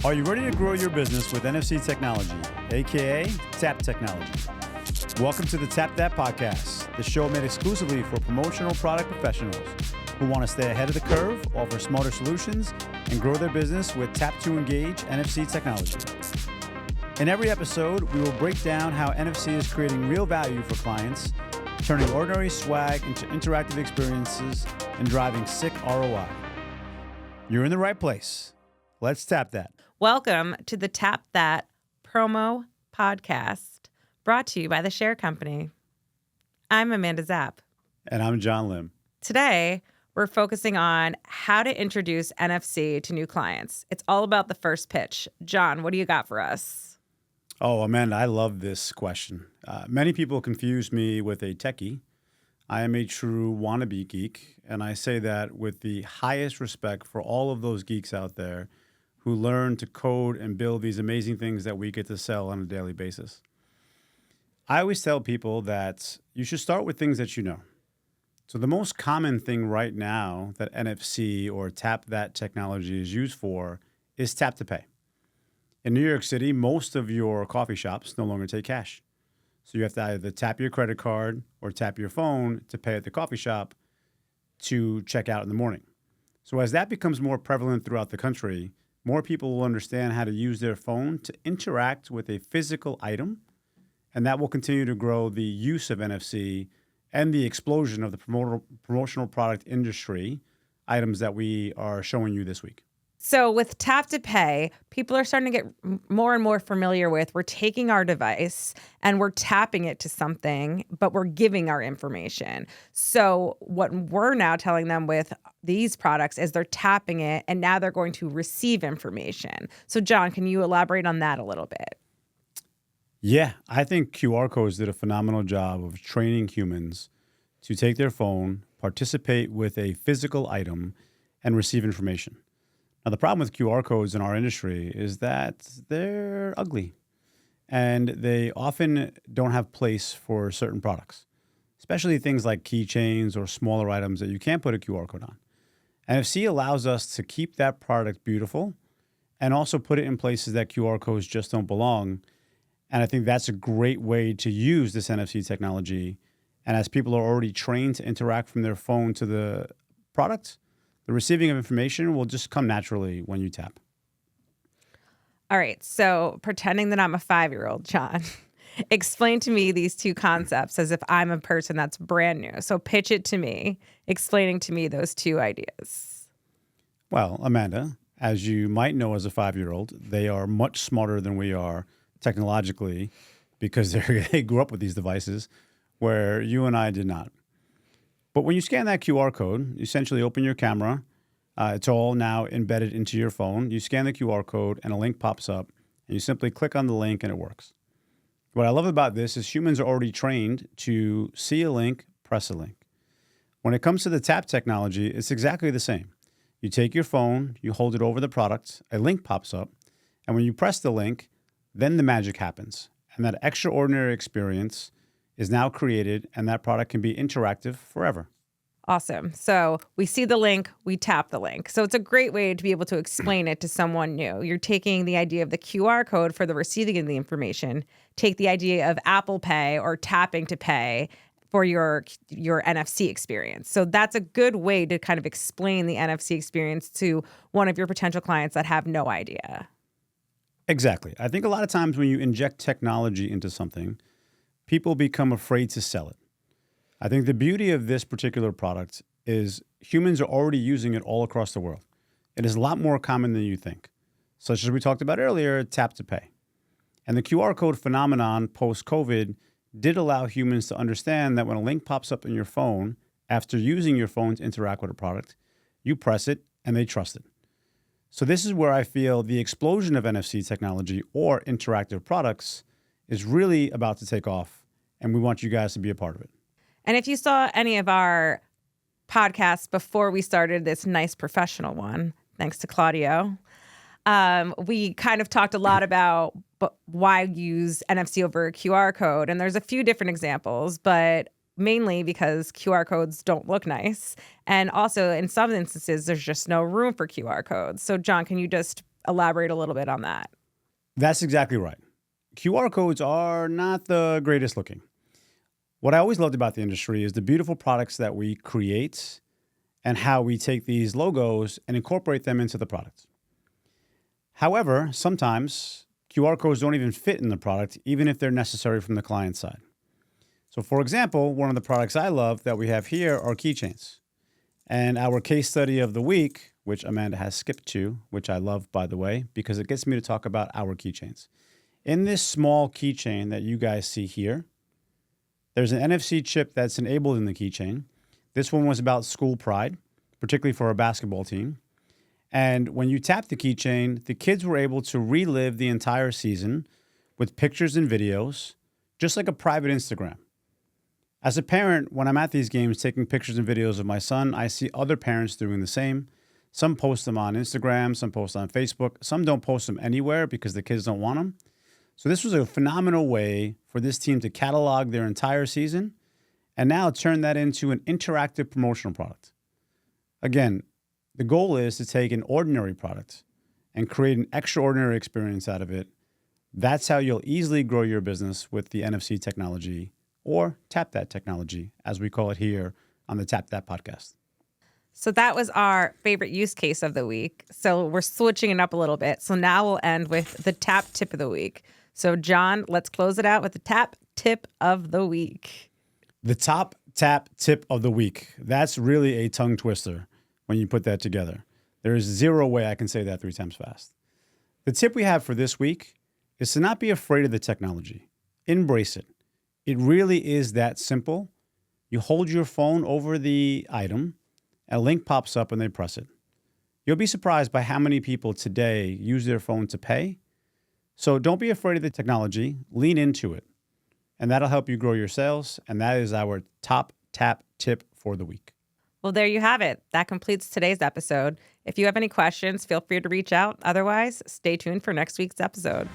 Are you ready to grow your business with NFC technology, aka Tap technology? Welcome to the Tap That podcast, the show made exclusively for promotional product professionals who want to stay ahead of the curve, offer smarter solutions, and grow their business with Tap to Engage NFC technology. In every episode, we will break down how NFC is creating real value for clients, turning ordinary swag into interactive experiences, and driving sick ROI. You're in the right place. Let's tap that. Welcome to the Tap That promo podcast, brought to you by the Share Company. I'm Amanda Zapp. And I'm John Lim. Today, we're focusing on how to introduce NFC to new clients. It's all about the first pitch. John, what do you got for us? Oh, Amanda, I love this question. Many people confuse me with a techie. I am a true wannabe geek, and I say that with the highest respect for all of those geeks out there who learn to code and build these amazing things that we get to sell on a daily basis. I always tell people that you should start with things that you know. So the most common thing right now that NFC or Tap That technology is used for is tap to pay. In New York City, most of your coffee shops no longer take cash. So you have to either tap your credit card or tap your phone to pay at the coffee shop to check out in the morning. So as that becomes more prevalent throughout the country, more people will understand how to use their phone to interact with a physical item, and that will continue to grow the use of NFC and the explosion of the promotional product industry items that we are showing you this week. So with tap to pay, people are starting to get more and more familiar with, we're taking our device and we're tapping it to something, but we're giving our information. So what we're now telling them with these products is they're tapping it and now they're going to receive information. So John, can you elaborate on that a little bit? Yeah, I think QR codes did a phenomenal job of training humans to take their phone, participate with a physical item, and receive information. Now, the problem with QR codes in our industry is that they're ugly and they often don't have place for certain products, especially things like keychains or smaller items that you can't put a QR code on. NFC allows us to keep that product beautiful and also put it in places that QR codes just don't belong. And I think that's a great way to use this NFC technology. And as people are already trained to interact from their phone to the product, the receiving of information will just come naturally when you tap. All right, so pretending that I'm a 5-year-old, John, explain to me these two concepts as if I'm a person that's brand new. So pitch it to me, explaining to me those two ideas. Well, Amanda, as you might know as a 5-year-old, they are much smarter than we are technologically because they grew up with these devices where you and I did not. But when you scan that QR code, you essentially open your camera. It's all now embedded into your phone. You scan the QR code and a link pops up and you simply click on the link and it works. What I love about this is humans are already trained to see a link, press a link. When it comes to the tap technology, it's exactly the same. You take your phone, you hold it over the product, a link pops up, and when you press the link, then the magic happens. And that extraordinary experience is now created, and that product can be interactive forever. Awesome. So we see the link, we tap the link. So it's a great way to be able to explain it to someone new. You're taking the idea of the QR code for the receiving of the information, take the idea of Apple Pay or tapping to pay for your NFC experience. So that's a good way to kind of explain the NFC experience to one of your potential clients that have no idea. Exactly. I think a lot of times when you inject technology into something, people become afraid to sell it. I think the beauty of this particular product is humans are already using it all across the world. It is a lot more common than you think, such as we talked about earlier, tap to pay. And the QR code phenomenon post-COVID did allow humans to understand that when a link pops up in your phone, after using your phone to interact with a product, you press it and they trust it. So this is where I feel the explosion of NFC technology or interactive products is really about to take off, and we want you guys to be a part of it. And if you saw any of our podcasts before we started this nice professional one, thanks to Claudio, we kind of talked a lot about why use NFC over a QR code. And there's a few different examples, but mainly because QR codes don't look nice. And also, in some instances, there's just no room for QR codes. So, John, can you just elaborate a little bit on that. That's exactly right. QR codes are not the greatest looking. What I always loved about the industry is the beautiful products that we create and how we take these logos and incorporate them into the product. However, sometimes QR codes don't even fit in the product, even if they're necessary from the client side. So for example, one of the products I love that we have here are keychains. And our case study of the week, which Amanda has skipped to, which I love, by the way, because it gets me to talk about our keychains. In this small keychain that you guys see here, there's an NFC chip that's enabled in the keychain. This one was about school pride, particularly for our basketball team. And when you tap the keychain, the kids were able to relive the entire season with pictures and videos, just like a private Instagram. As a parent, when I'm at these games taking pictures and videos of my son, I see other parents doing the same. Some post them on Instagram, some post on Facebook. Some don't post them anywhere because the kids don't want them. So this was a phenomenal way for this team to catalog their entire season and now turn that into an interactive promotional product. Again, the goal is to take an ordinary product and create an extraordinary experience out of it. That's how you'll easily grow your business with the NFC technology, or Tap That technology, as we call it here on the Tap That podcast. So that was our favorite use case of the week. So we're switching it up a little bit. So now we'll end with the tap tip of the week. So John, let's close it out with the tap tip of the week. The top tap tip of the week. That's really a tongue twister when you put that together. There is zero way I can say that 3 times fast. The tip we have for this week is to not be afraid of the technology. Embrace it. It really is that simple. You hold your phone over the item, a link pops up and they press it. You'll be surprised by how many people today use their phone to pay. So don't be afraid of the technology. Lean into it. And that'll help you grow your sales. And that is our top tap tip for the week. Well, there you have it. That completes today's episode. If you have any questions, feel free to reach out. Otherwise, stay tuned for next week's episode.